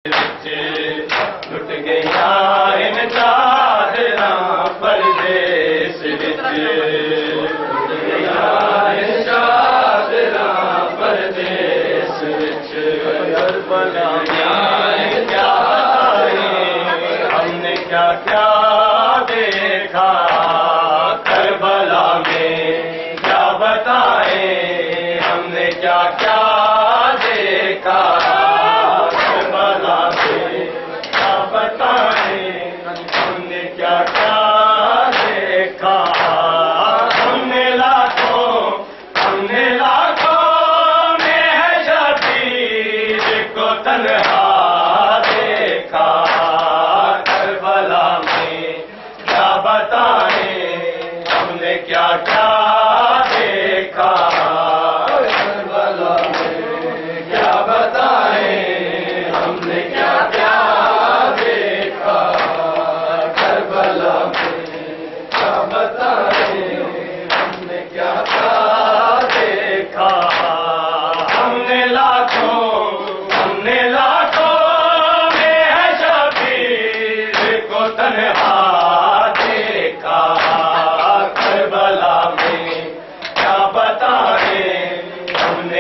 لٹ گیا ان چادراں پردیس وچ، لٹ گیا ان چادراں پردیس وچ، کربلا میں کیا ہم نے کیا کیا دیکھا، کربلا میں کیا بتائیں ہم نے کیا کیا دیکھا،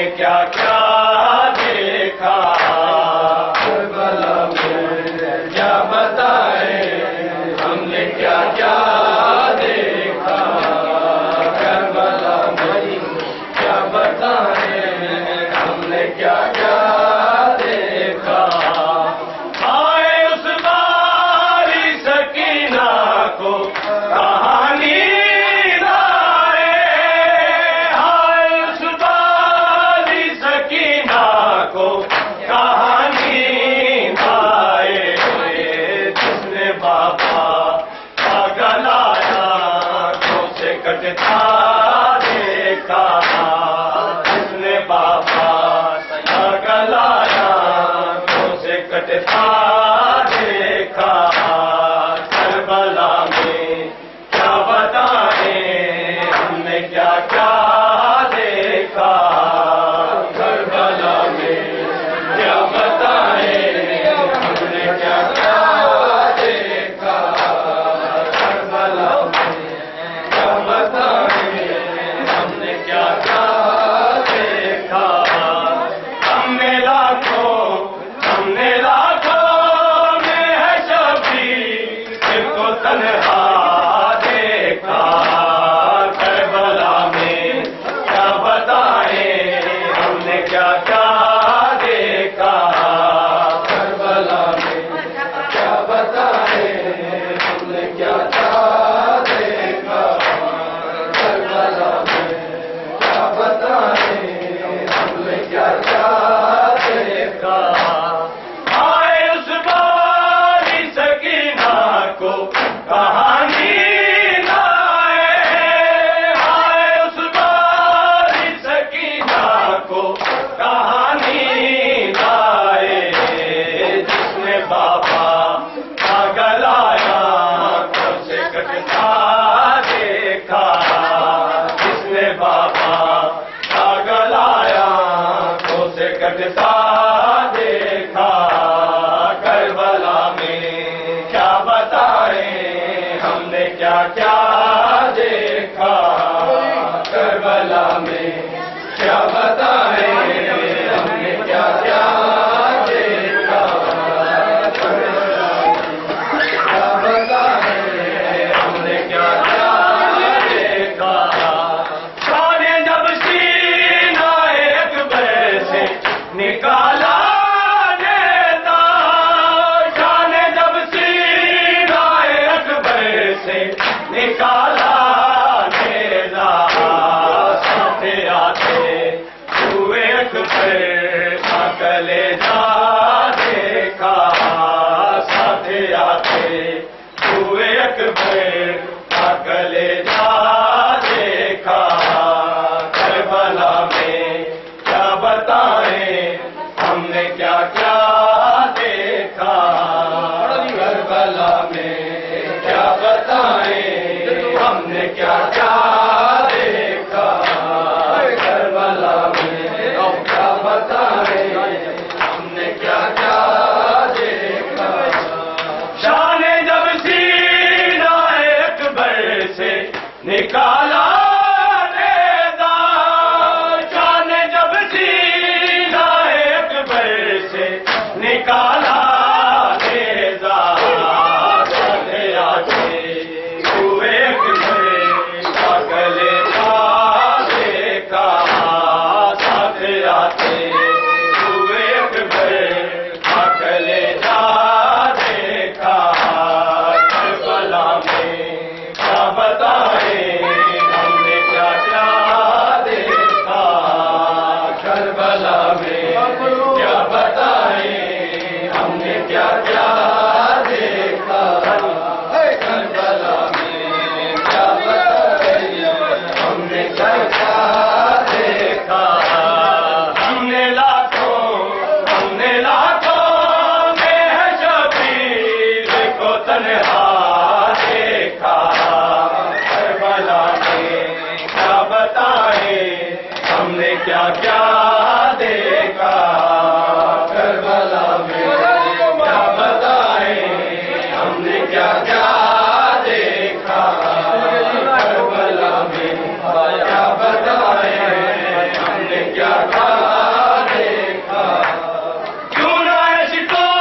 کیا کیا دیکھا، کربلا میں کیا بتائیں ہم نے کیا کیا دیکھا، کربلا میں کیا بتائیں ہم نے کیا کیا دیکھا، آئے اس باری سکینہ کو کہانی دیکھا، جس نے بابا گلایا تو سے کٹتا دیکھا، کربلا میں کیا بتائیں ہم نے کیا کیا دیکھا، کربلا میں کیا بتائیں ہم نے کیا کیا دیکھا، کربلا میں کیا بتائیں کیا کیا دیکھا، ہم نے لاکھوں میں ہے شبیر کو تنہا دیکھا، کربلا میں کیا بتائیں ہم نے کیا کیا دیکھا، کربلا میں کیا بتائیں ہم نے کیا کیا دیکھا، کربلا میں ہم نے کیا کیا دیکھا، آئے اس باری سکینہ کو کہانی لائے، آئے اس باری سکینہ کو کہانی لائے، جس نے بابا کا گلایا تو سے کٹتا دیکھا، جس نے بابا کٹتا دیکھا، کربلا میں کیا بتائیں ہم نے کیا کیا دیکھا، کربلا میں کیا بتائیں ہم نے کیا کیا دیکھا، کیا بتائیں ہم نے کیا کیا دیکھا، نکالا دیتا شان جب سینہ اکبر سے نکالا نکالا نیزا ساتھ آتے ہوئے کمرے پاگلے پاگے کا ساتھ آتے ہوئے کمرے پاگلے پاگے کا کربلا میں کیا بتائیں ہم نے کیا کیا دیکھا کربلا میں کیا بتائیں ہم نے کیا کیا دیکھا کربلا میں کیا بتائیں ہم نے کیا کیا دیکھا ہم نے لاکھوں میں شبیر کو تنہا دیکھا کربلا میں کیا بتائیں ہم نے کیا کیا دیکھا کربلا میں کیا بتائیں ہم نے کیا کیا دیکھا کربلا میں کیا بتائیں ہم نے کیا کیا دیکھا کیوں نہ عشقوں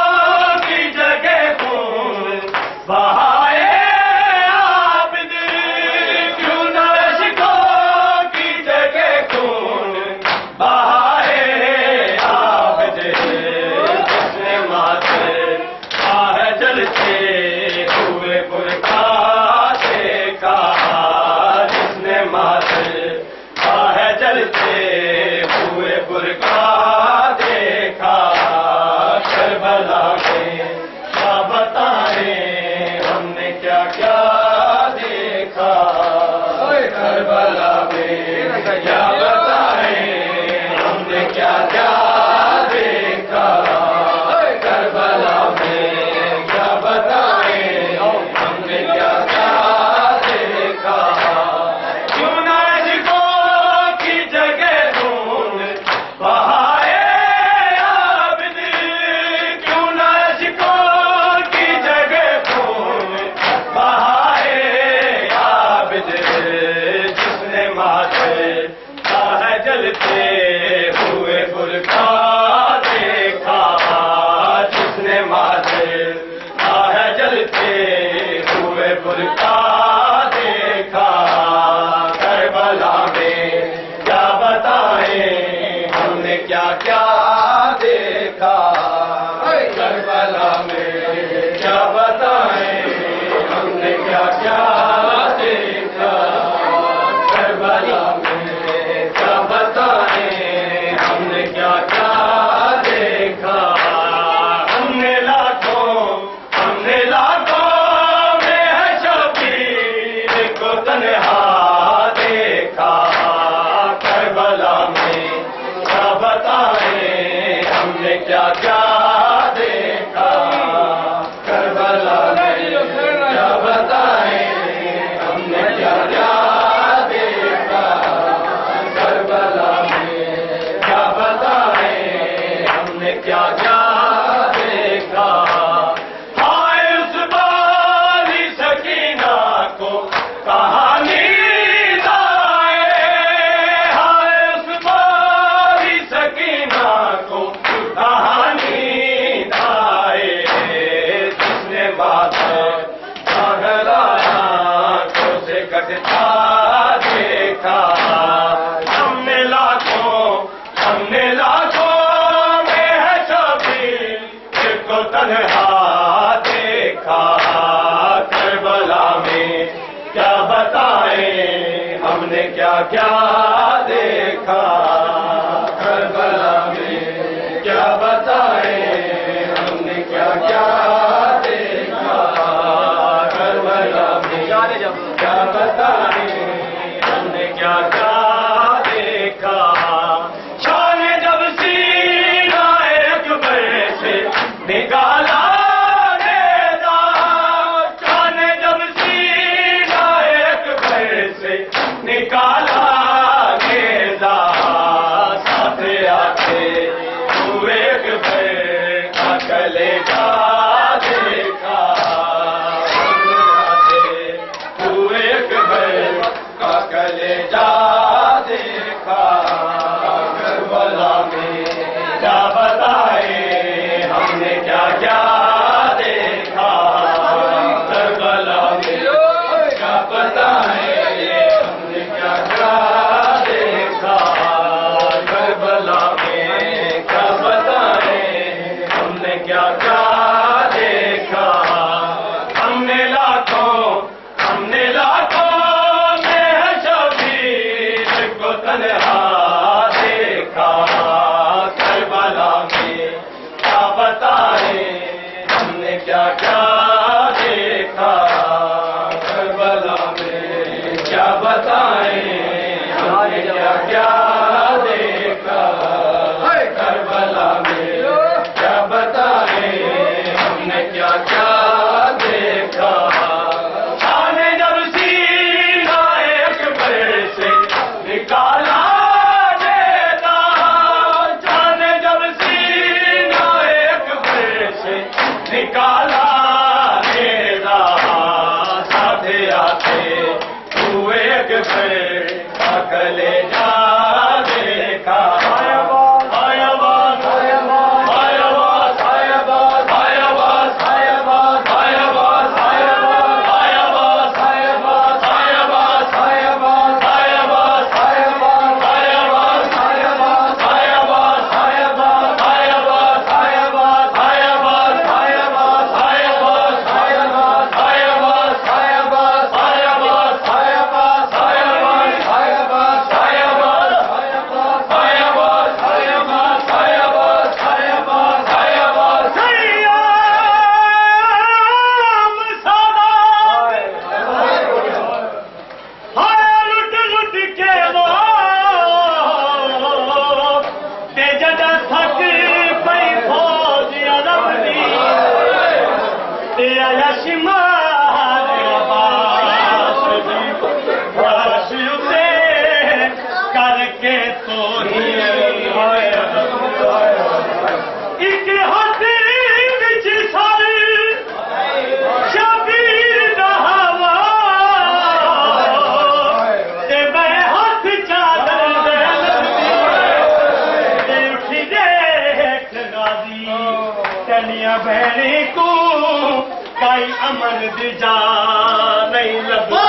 کی جگہ خون بہائے عابد کیوں نہ عشقوں کی جگہ خون بہائے عابد جس نے ماتھے آہ جلتے ہوئے برکھا دیکھا جس نے ماتھے آہ جلتے ہوئے برکھا دیکھا کربلا میں کیا بتائیں ہم نے کیا کیا دیکھا کربلا میں کیا بتائیں ہم نے کیا کیا دیکھا کربلا میں کیا بتائیں ہم نے کیا کیا دیکھا کیوں نہ عشقوں کی جگہ خون بہائے عابد کیوں نہ عشقوں کی جگہ خون بہائے عابد جس نے ماتھے آہ جلتے ہوئے برکھا دیکھا جس نے ماتھے آہ جلتے ہوئے برکھا دیکھا کربلا میں کیا بتائیں ہم نے کیا کیا دیکھا کربلا میں کیا بتائیں ہم نے کیا کیا دیکھا کربلا میں کیا بتائیں ہم نے کیا کیا دیکھا ہم نے لاکھوں میں ہے شبیر کو تنہا دیکھا کربلا میں کیا بتائیں ہم نے کیا کیا دیکھا کربلا میں کیا بتائیں ہم نے کیا کیا دیکھا کربلا میں کیا بتائیں ہم نے کیا کیا دیکھا ہائے اس باری سکینہ کو کہانی ہائے اس باری سکینہ کو کہانی جس نے بات آنکھوں سے کٹتا دیکھا ہم نے لاکھوں میں ہے شبیر کو تنہا دیکھا کربلا میں کیا بتائیں ہم نے کیا کیا دیکھا کربلا میں کیا بتائیں ہم نے کیا کیا دیکھا کربلا میں کیا بتائیں ہم نے کیا کیا دیکھا شان جب سینہ اکبر سے نکالا نیزا شان جب سینہ اکبر سے نکالا نیزا ساتھ آتے نکالا نیزہ ساتھے آتے ہوئے ایک پھر اکلے جا دیکھا بہنی کو کئی امن دی جان نہیں لگا